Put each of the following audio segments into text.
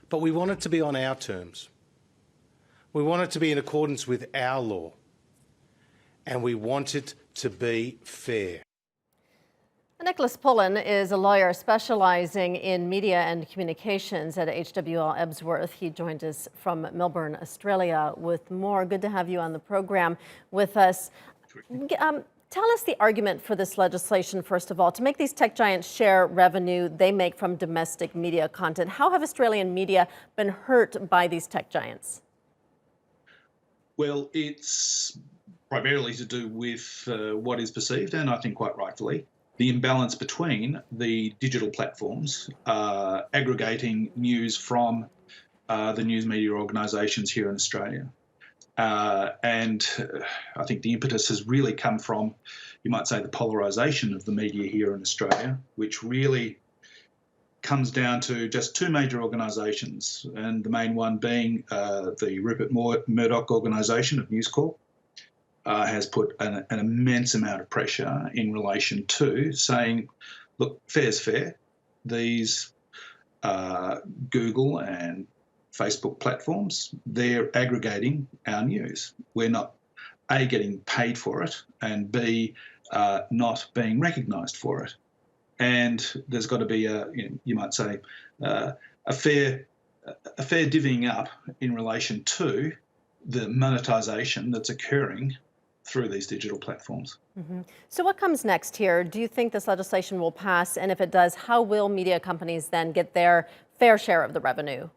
But we want it to be on our terms. We want it to be in accordance with our law. And we want it to be fair. Nicholas Pullen is a lawyer specializing in media and communications at HWL Ebsworth. He joined us from Melbourne, Australia with more. Good to have you on the program with us. Tell us the argument for this legislation, first of all, to make these tech giants share revenue they make from domestic media content. How have Australian media been hurt by these tech giants? Well, it's primarily to do with what is perceived, and I think quite rightfully, the imbalance between the digital platforms aggregating news from the news media organisations here in Australia. And I think the impetus has really come from, you might say, the polarisation of the media here in Australia, which really comes down to just two major organisations, and the main one being the Rupert Murdoch organisation of News Corp. Has put an immense amount of pressure in relation to saying, look, fair's fair. These Google and Facebook platforms, they're aggregating our news. We're not, A, getting paid for it, and B, not being recognised for it. And there's got to be you might say, a fair divvying up in relation to the monetisation that's occurring through these digital platforms. Mm-hmm. So what comes next here? Do you think this legislation will pass? And if it does, how will media companies then get their fair share of the revenue?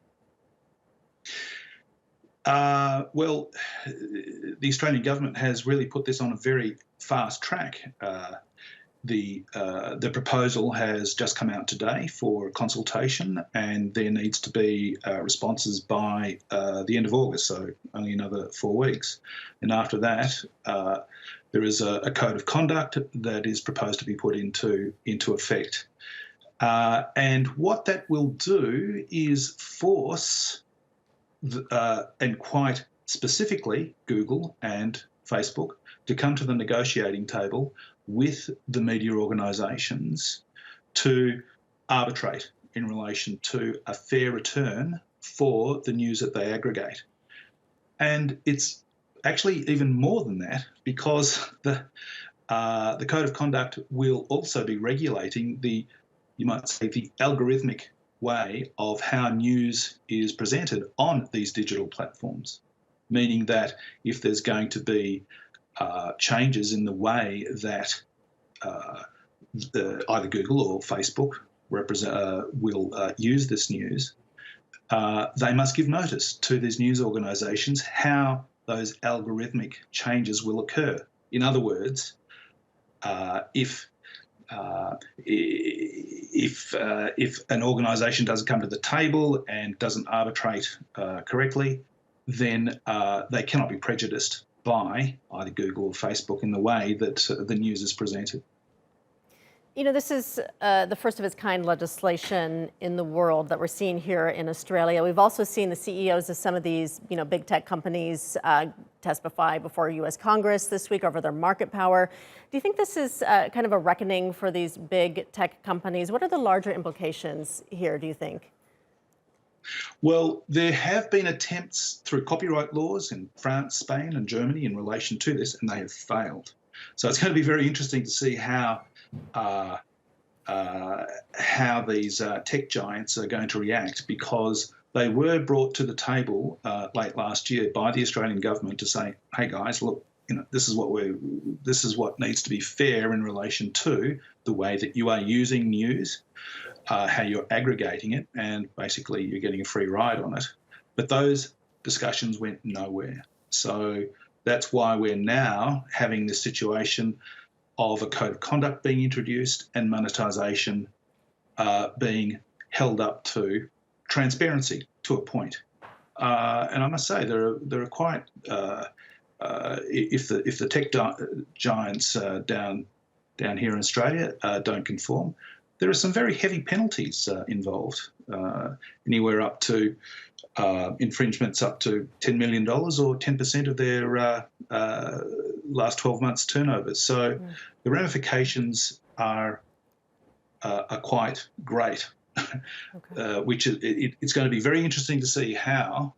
Well, the Australian government has really put this on a very fast track. The proposal has just come out today for consultation, and there needs to be responses by the end of August, so only another 4 weeks. And after that, there is a code of conduct that is proposed to be put into effect. And what that will do is force, and quite specifically, Google and Facebook to come to the negotiating table with the media organisations to arbitrate in relation to a fair return for the news that they aggregate. And it's actually even more than that, because the Code of Conduct will also be regulating you might say, the algorithmic way of how news is presented on these digital platforms, meaning that if there's going to be changes in the way that either Google or Facebook will use this news, they must give notice to these news organisations how those algorithmic changes will occur. In other words, if an organisation doesn't come to the table and doesn't arbitrate correctly, then they cannot be prejudiced by either Google or Facebook in the way that the news is presented. You know, this is the first of its kind legislation in the world that we're seeing here in Australia. We've also seen the CEOs of some of these, big tech companies testify before U.S. Congress this week over their market power. Do you think this is kind of a reckoning for these big tech companies? What are the larger implications here, do you think? Well, there have been attempts through copyright laws in France, Spain and Germany in relation to this, and they have failed. So it's going to be very interesting to see how these tech giants are going to react, because they were brought to the table late last year by the Australian government to say, hey guys, look, this is what needs to be fair in relation to the way that you are using news, how you're aggregating it, and basically you're getting a free ride on it. But those discussions went nowhere. So that's why we're now having this situation of a code of conduct being introduced and monetisation being held up to transparency to a point. And I must say there are quite if the tech giants down here in Australia don't conform, there are some very heavy penalties involved, anywhere up to infringements up to $10 million or 10% of their last 12 months turnover. So the ramifications are quite great which it's going to be very interesting to see how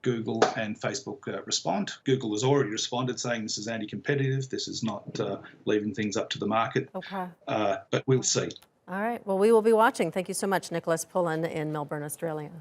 Google and Facebook respond. Google has already responded saying this is anti-competitive, this is not leaving things up to the market, but we'll see. All right, well, we will be watching. Thank you so much, Nicholas Pullen in Melbourne, Australia.